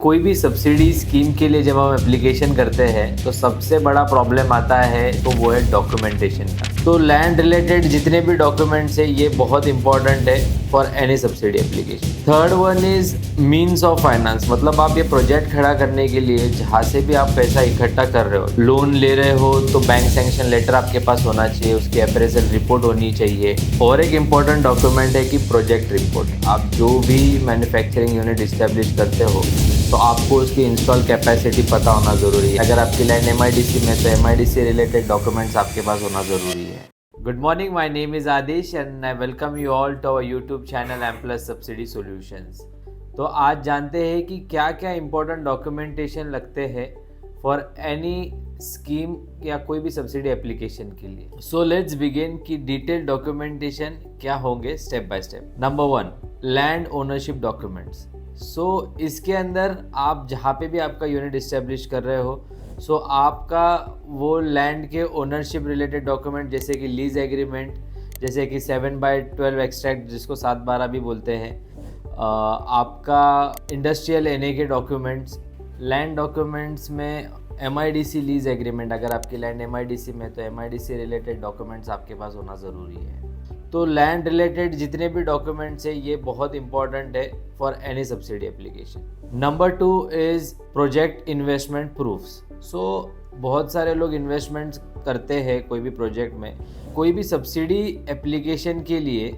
कोई भी subsidy scheme के लिए जब हम एप्लीकेशन करते हैं तो सबसे बड़ा प्रॉब्लम आता है तो वो है डॉक्यूमेंटेशन का। तो लैंड रिलेटेड जितने भी डॉक्यूमेंट्स है ये बहुत इंपॉर्टेंट है for any subsidy application. Third one is means of finance, मतलब आप ये प्रोजेक्ट खड़ा करने के लिए जहाँ से भी आप पैसा इकट्ठा कर रहे हो, लोन ले रहे हो तो बैंक सैंक्शन लेटर आपके पास होना चाहिए, उसकी अप्रेजल रिपोर्ट होनी चाहिए। और एक इम्पॉर्टेंट डॉक्यूमेंट है कि प्रोजेक्ट रिपोर्ट। आप जो भी मैन्युफैक्चरिंग यूनिट इस्टेब्लिश करते हो तो आपको उसकी इंस्टॉल कैपेसिटी पता होना ज़रूरी है। अगर आपकी लैंड एमआईडीसी में तो एमआईडीसी रिलेटेड डॉक्यूमेंट्स आपके पास होना ज़रूरी है। Good morning, my name is Aadish and I welcome you all to our YouTube channel M plus subsidy solutions. तो आज जानते हैं कि क्या क्या इंपॉर्टेंट डॉक्यूमेंटेशन लगते हैं फॉर एनी स्कीम या कोई भी सब्सिडी एप्लीकेशन के लिए। सो लेट्स बिगिन कि डिटेल डॉक्यूमेंटेशन क्या होंगे step by step. Number 1, land ownership documents. इसके अंदर आप जहाँ पे भी आपका यूनिट इस्टेब्लिश कर रहे हो आपका वो लैंड के ओनरशिप रिलेटेड डॉक्यूमेंट जैसे कि लीज एग्रीमेंट, जैसे कि 7/12 एक्सट्रैक्ट जिसको 7/12 भी बोलते हैं, आपका इंडस्ट्रियल एनए के डॉक्यूमेंट्स, लैंड डॉक्यूमेंट्स में एमआईडीसी लीज एग्रीमेंट। अगर आपकी लैंड एमआईडीसी में तो एमआईडीसी रिलेटेड डॉक्यूमेंट्स आपके पास होना ज़रूरी है। तो लैंड रिलेटेड जितने भी डॉक्यूमेंट्स है ये बहुत इंपॉर्टेंट है for any subsidy application. Number 2 is project investment proofs. बहुत सारे लोग इन्वेस्टमेंट्स करते हैं कोई भी प्रोजेक्ट में। कोई भी सब्सिडी एप्लीकेशन के लिए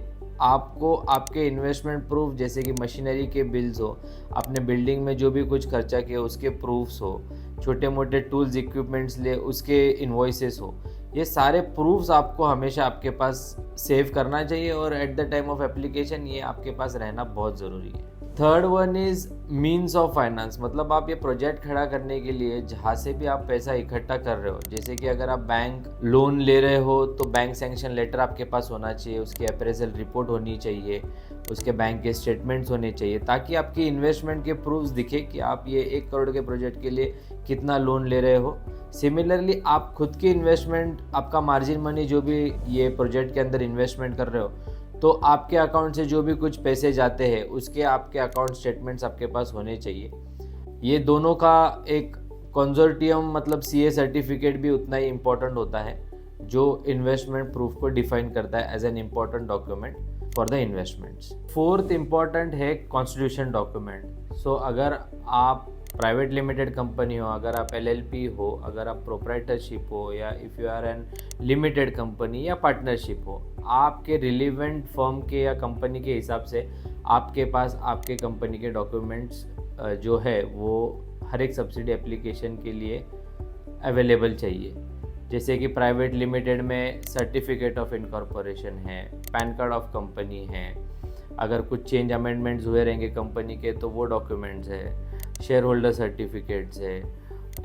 आपको आपके इन्वेस्टमेंट प्रूफ जैसे कि मशीनरी के बिल्स हो, आपने बिल्डिंग में जो भी कुछ खर्चा किया उसके प्रूफ्स हो, छोटे मोटे टूल्स इक्विपमेंट्स ले उसके इन्वॉइसेस हो, ये सारे प्रूफ्स आपको हमेशा आपके पास सेव करना चाहिए और at the time of application ये आपके पास रहना बहुत ज़रूरी है। Third one is means of finance, मतलब आप ये प्रोजेक्ट खड़ा करने के लिए जहाँ से भी आप पैसा इकट्ठा कर रहे हो, जैसे कि अगर आप बैंक लोन ले रहे हो तो बैंक सैंक्शन लेटर आपके पास होना चाहिए, उसकी अप्रेजल रिपोर्ट होनी चाहिए, उसके बैंक के स्टेटमेंट्स होने चाहिए, ताकि आपकी इन्वेस्टमेंट के प्रूफ्स दिखे कि आप ये 1 करोड़ के प्रोजेक्ट के लिए कितना लोन ले रहे हो। सिमिलरली आप खुद की इन्वेस्टमेंट, आपका मार्जिन मनी जो भी ये प्रोजेक्ट के अंदर इन्वेस्टमेंट कर रहे हो तो आपके अकाउंट से जो भी कुछ पैसे जाते हैं उसके आपके अकाउंट स्टेटमेंट्स आपके पास होने चाहिए। ये दोनों का एक कंसोर्टियम मतलब सीए सर्टिफिकेट भी उतना ही इम्पोर्टेंट होता है जो इन्वेस्टमेंट प्रूफ को डिफाइन करता है as an important document for the investments. Fourth important है कॉन्स्टिट्यूशन डॉक्यूमेंट। अगर आप प्राइवेट लिमिटेड कंपनी हो, अगर आप एलएलपी हो, अगर आप प्रोप्राइटरशिप हो या if you are an limited company या पार्टनरशिप हो, आपके रिलीवेंट फर्म के या कंपनी के हिसाब से आपके पास आपके कंपनी के डॉक्यूमेंट्स जो है वो हर एक सब्सिडी एप्लीकेशन के लिए अवेलेबल चाहिए। जैसे कि प्राइवेट लिमिटेड में सर्टिफिकेट ऑफ इनकॉर्पोरेशन है, पैन कार्ड ऑफ कंपनी है, अगर कुछ चेंज अमेंडमेंट्स हुए रहेंगे कंपनी के तो वो डॉक्यूमेंट्स है, शेयर होल्डर सर्टिफिकेट्स है,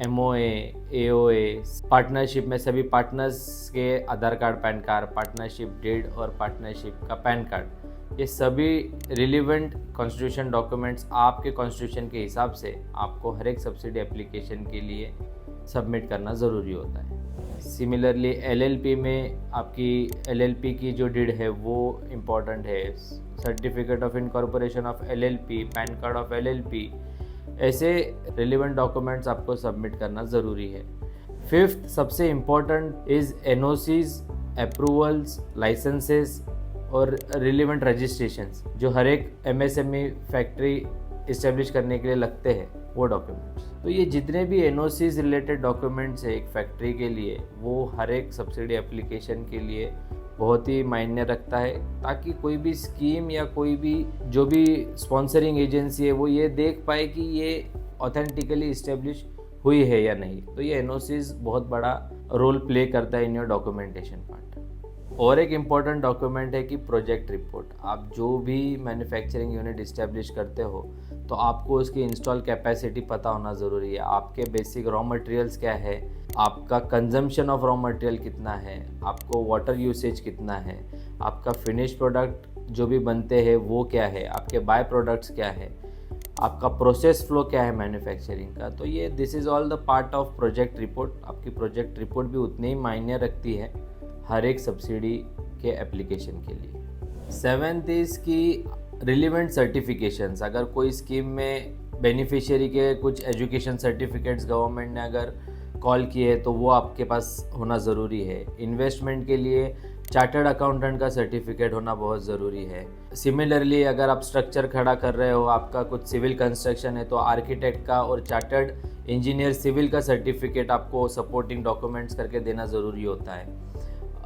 एमओए, एओए। पार्टनरशिप में सभी पार्टनर्स के Aadhaar card, PAN card, partnership deed और पार्टनरशिप का पैन कार्ड, ये सभी रिलीवेंट कॉन्स्टिट्यूशन डॉक्यूमेंट्स आपके कॉन्स्टिट्यूशन के हिसाब से आपको हर एक सब्सिडी एप्लीकेशन के लिए सबमिट करना ज़रूरी होता है। सिमिलरली एलएलपी में आपकी एलएलपी की जो डीड है वो इम्पॉर्टेंट है, certificate of incorporation of LLP, PAN card of LLP, ऐसे रिलेवेंट डॉक्यूमेंट्स आपको सबमिट करना ज़रूरी है। फिफ्थ सबसे important is NOCs, approvals, licences और रिलेवेंट रजिस्ट्रेशंस जो हर एक एमएसएमई फैक्ट्री इस्टेब्लिश करने के लिए लगते हैं वो डॉक्यूमेंट्स। तो ये जितने भी एनओसीज रिलेटेड डॉक्यूमेंट्स है एक फैक्ट्री के लिए वो हर एक सब्सिडी एप्लीकेशन के लिए बहुत ही मायने रखता है, ताकि कोई भी स्कीम या कोई भी जो भी स्पॉन्सरिंग एजेंसी है वो ये देख पाए कि ये ऑथेंटिकली इस्टेब्लिश हुई है या नहीं। तो ये एनओसीज बहुत बड़ा रोल प्ले करता है इन योर डॉक्यूमेंटेशन पार्ट। और एक इम्पॉर्टेंट डॉक्यूमेंट है कि प्रोजेक्ट रिपोर्ट। आप जो भी मैन्युफैक्चरिंग यूनिट इस्टेब्लिश करते हो तो आपको उसकी इंस्टॉल कैपेसिटी पता होना ज़रूरी है। आपके बेसिक रॉ मटेरियल्स क्या है, आपका कंजम्पशन ऑफ रॉ मटेरियल कितना है, आपको वाटर यूसेज कितना है, आपका फिनिश प्रोडक्ट जो भी बनते हैं वो क्या है, आपके बाय प्रोडक्ट्स क्या है, आपका प्रोसेस फ्लो क्या है मैन्युफैक्चरिंग का। तो ये this is all the part of project report. आपकी प्रोजेक्ट रिपोर्ट भी उतनी ही मायने रखती है हर एक सब्सिडी के एप्लीकेशन के लिए। सेवेंथ इज़ की रिलीवेंट सर्टिफिकेशंस। अगर कोई स्कीम में बेनिफिशियरी के कुछ एजुकेशन सर्टिफिकेट्स गवर्नमेंट ने अगर कॉल किए तो वो आपके पास होना ज़रूरी है। इन्वेस्टमेंट के लिए चार्टर्ड अकाउंटेंट का सर्टिफिकेट होना बहुत ज़रूरी है। सिमिलरली अगर आप स्ट्रक्चर खड़ा कर रहे हो, आपका कुछ सिविल कंस्ट्रक्शन है, तो आर्किटेक्ट का और चार्टर्ड इंजीनियर सिविल का सर्टिफिकेट आपको सपोर्टिंग डॉक्यूमेंट्स करके देना ज़रूरी होता है।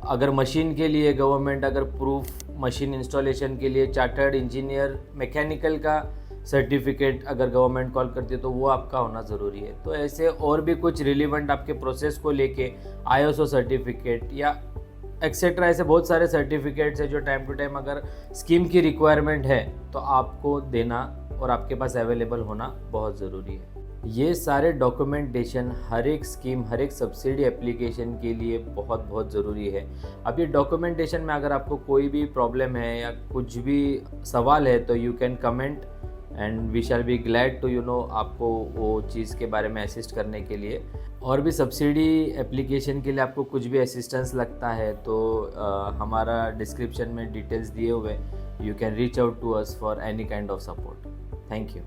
अगर मशीन के लिए गवर्नमेंट अगर प्रूफ मशीन इंस्टॉलेशन के लिए चार्टर्ड इंजीनियर मैकेनिकल का सर्टिफिकेट अगर गवर्नमेंट कॉल करती है तो वो आपका होना ज़रूरी है। तो ऐसे और भी कुछ रिलेवेंट आपके प्रोसेस को लेके ISO सर्टिफिकेट या एक्सेट्रा, ऐसे बहुत सारे सर्टिफिकेट्स है जो टाइम टू टाइम अगर स्कीम की रिक्वायरमेंट है तो आपको देना और आपके पास अवेलेबल होना बहुत ज़रूरी है। ये सारे डॉक्यूमेंटेशन हर एक स्कीम, हर एक सब्सिडी एप्लीकेशन के लिए बहुत बहुत ज़रूरी है। अब ये डॉक्यूमेंटेशन में अगर आपको कोई भी प्रॉब्लम है या कुछ भी सवाल है तो you can comment and we shall be glad to आपको वो चीज़ के बारे में असिस्ट करने के लिए। और भी सब्सिडी एप्लीकेशन के लिए आपको कुछ भी असिस्टेंस लगता है तो हमारा डिस्क्रिप्शन में डिटेल्स दिए हुए, you can reach out to us for any kind of support. Thank you.